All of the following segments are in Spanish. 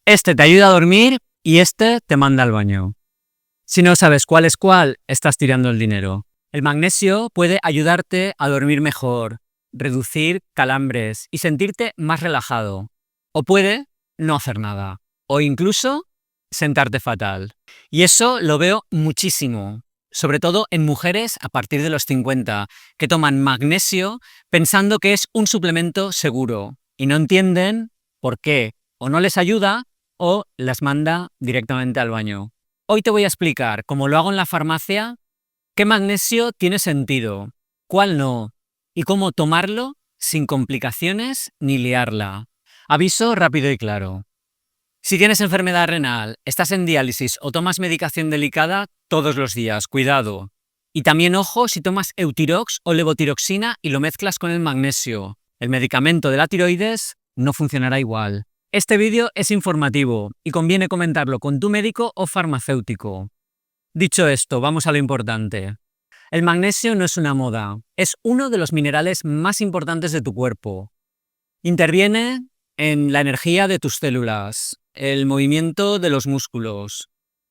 Este te ayuda a dormir y este te manda al baño. Si no sabes cuál es cuál, estás tirando el dinero. El magnesio puede ayudarte a dormir mejor, reducir calambres y sentirte más relajado. O puede no hacer nada. O incluso sentarte fatal. Y eso lo veo muchísimo. Sobre todo en mujeres a partir de los 50, que toman magnesio pensando que es un suplemento seguro y no entienden por qué o no les ayuda o las manda directamente al baño. Hoy te voy a explicar, como lo hago en la farmacia, qué magnesio tiene sentido, cuál no, y cómo tomarlo sin complicaciones ni liarla. Aviso rápido y claro. Si tienes enfermedad renal, estás en diálisis o tomas medicación delicada todos los días, cuidado. Y también ojo si tomas Eutirox o levotiroxina y lo mezclas con el magnesio. El medicamento de la tiroides no funcionará igual. Este vídeo es informativo y conviene comentarlo con tu médico o farmacéutico. Dicho esto, vamos a lo importante. El magnesio no es una moda, es uno de los minerales más importantes de tu cuerpo. Interviene en la energía de tus células, el movimiento de los músculos,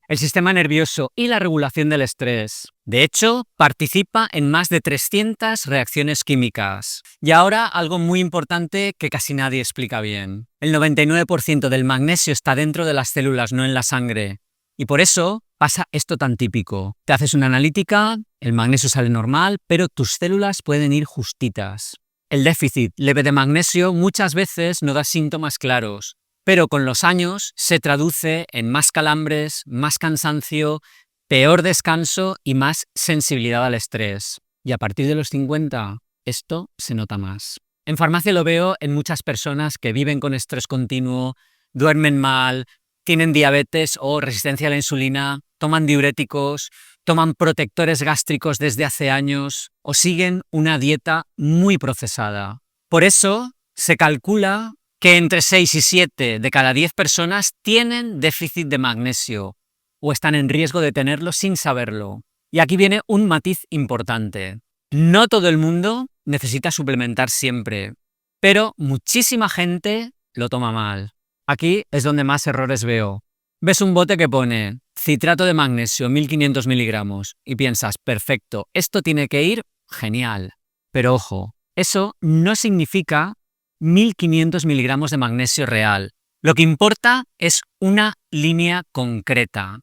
el sistema nervioso y la regulación del estrés. De hecho, participa en más de 300 reacciones químicas. Y ahora algo muy importante que casi nadie explica bien. El 99% del magnesio está dentro de las células, no en la sangre. Y por eso pasa esto tan típico. Te haces una analítica, el magnesio sale normal, pero tus células pueden ir justitas. El déficit leve de magnesio muchas veces no da síntomas claros, pero con los años se traduce en más calambres, más cansancio, peor descanso y más sensibilidad al estrés. Y a partir de los 50, esto se nota más. En farmacia lo veo en muchas personas que viven con estrés continuo, duermen mal, tienen diabetes o resistencia a la insulina, toman diuréticos, toman protectores gástricos desde hace años o siguen una dieta muy procesada. Por eso se calcula que entre 6 y 7 de cada 10 personas tienen déficit de magnesio o están en riesgo de tenerlo sin saberlo. Y aquí viene un matiz importante. No todo el mundo necesita suplementar siempre, pero muchísima gente lo toma mal. Aquí es donde más errores veo. Ves un bote que pone citrato de magnesio, 1500 miligramos, y piensas, perfecto, esto tiene que ir genial. Pero ojo, eso no significa 1500 miligramos de magnesio real. Lo que importa es una línea concreta.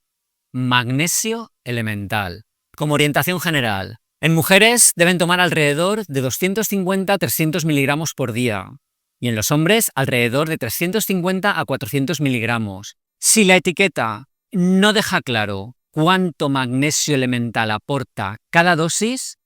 Magnesio elemental. Como orientación general, en mujeres deben tomar alrededor de 250 a 300 miligramos por día. Y en los hombres alrededor de 350 a 400 miligramos. Si la etiqueta no deja claro cuánto magnesio elemental aporta cada dosis,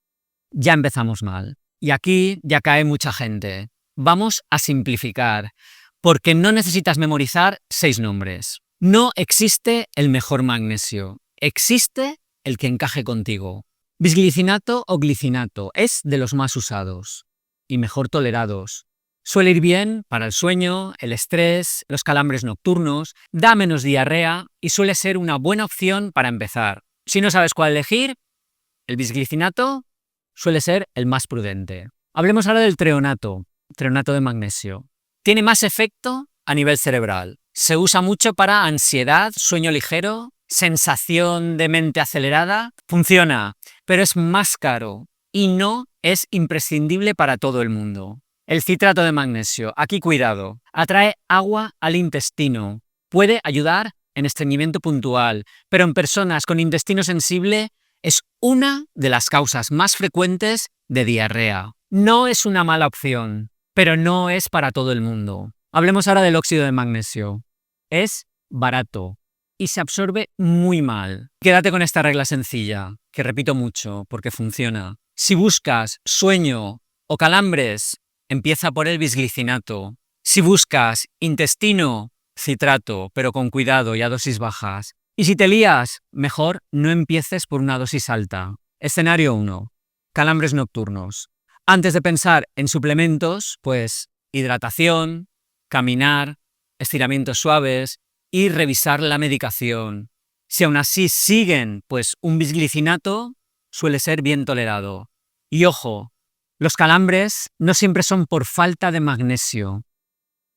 ya empezamos mal. Y aquí ya cae mucha gente. Vamos a simplificar, porque no necesitas memorizar 6 nombres. No existe el mejor magnesio, existe el que encaje contigo. Bisglicinato o glicinato es de los más usados y mejor tolerados. Suele ir bien para el sueño, el estrés, los calambres nocturnos, da menos diarrea y suele ser una buena opción para empezar. Si no sabes cuál elegir, el bisglicinato suele ser el más prudente. Hablemos ahora del treonato de magnesio. Tiene más efecto a nivel cerebral. Se usa mucho para ansiedad, sueño ligero, sensación de mente acelerada. Funciona, pero es más caro y no es imprescindible para todo el mundo. El citrato de magnesio, aquí cuidado, atrae agua al intestino. Puede ayudar en estreñimiento puntual, pero en personas con intestino sensible es una de las causas más frecuentes de diarrea. No es una mala opción, pero no es para todo el mundo. Hablemos ahora del óxido de magnesio. Es barato y se absorbe muy mal. Quédate con esta regla sencilla, que repito mucho porque funciona. Si buscas sueño o calambres, empieza por el bisglicinato. Si buscas intestino, citrato, pero con cuidado y a dosis bajas. Y si te lías, mejor no empieces por una dosis alta. Escenario 1. Calambres nocturnos. Antes de pensar en suplementos, pues hidratación, caminar, estiramientos suaves y revisar la medicación. Si aún así siguen, pues un bisglicinato suele ser bien tolerado. Y ojo, los calambres no siempre son por falta de magnesio.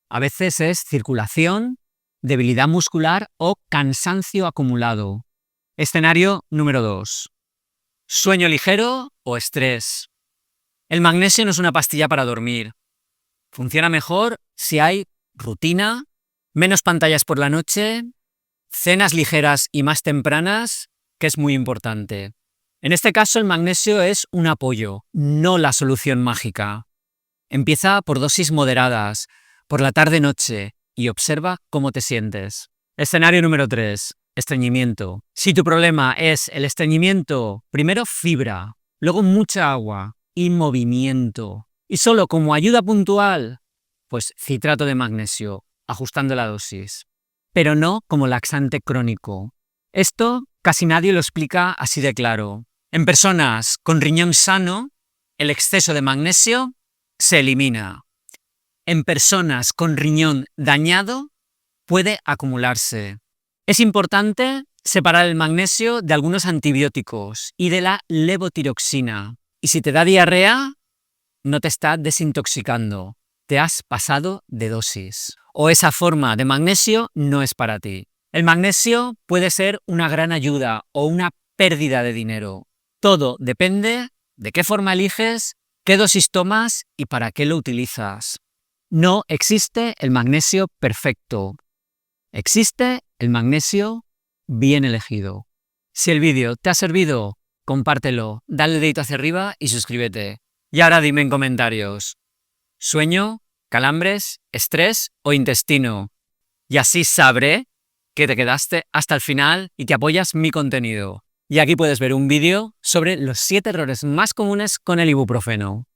A veces es circulación debilidad muscular o cansancio acumulado. Escenario número 2. Sueño ligero o estrés. El magnesio no es una pastilla para dormir. Funciona mejor si hay rutina, menos pantallas por la noche, cenas ligeras y más tempranas, que es muy importante. En este caso, el magnesio es un apoyo, no la solución mágica. Empieza por dosis moderadas, por la tarde-noche, y observa cómo te sientes. Escenario número 3. Estreñimiento. Si tu problema es el estreñimiento, primero fibra, luego mucha agua y movimiento. Y solo como ayuda puntual, pues citrato de magnesio, ajustando la dosis. Pero no como laxante crónico. Esto casi nadie lo explica así de claro. En personas con riñón sano, el exceso de magnesio se elimina. En personas con riñón dañado, puede acumularse. Es importante separar el magnesio de algunos antibióticos y de la levotiroxina. Y si te da diarrea, no te está desintoxicando, te has pasado de dosis. O esa forma de magnesio no es para ti. El magnesio puede ser una gran ayuda o una pérdida de dinero. Todo depende de qué forma eliges, qué dosis tomas y para qué lo utilizas. No existe el magnesio perfecto. Existe el magnesio bien elegido. Si el vídeo te ha servido, compártelo, dale dedito hacia arriba y suscríbete. Y ahora dime en comentarios, ¿sueño, calambres, estrés o intestino? Y así sabré que te quedaste hasta el final y que apoyas mi contenido. Y aquí puedes ver un vídeo sobre los 7 errores más comunes con el ibuprofeno.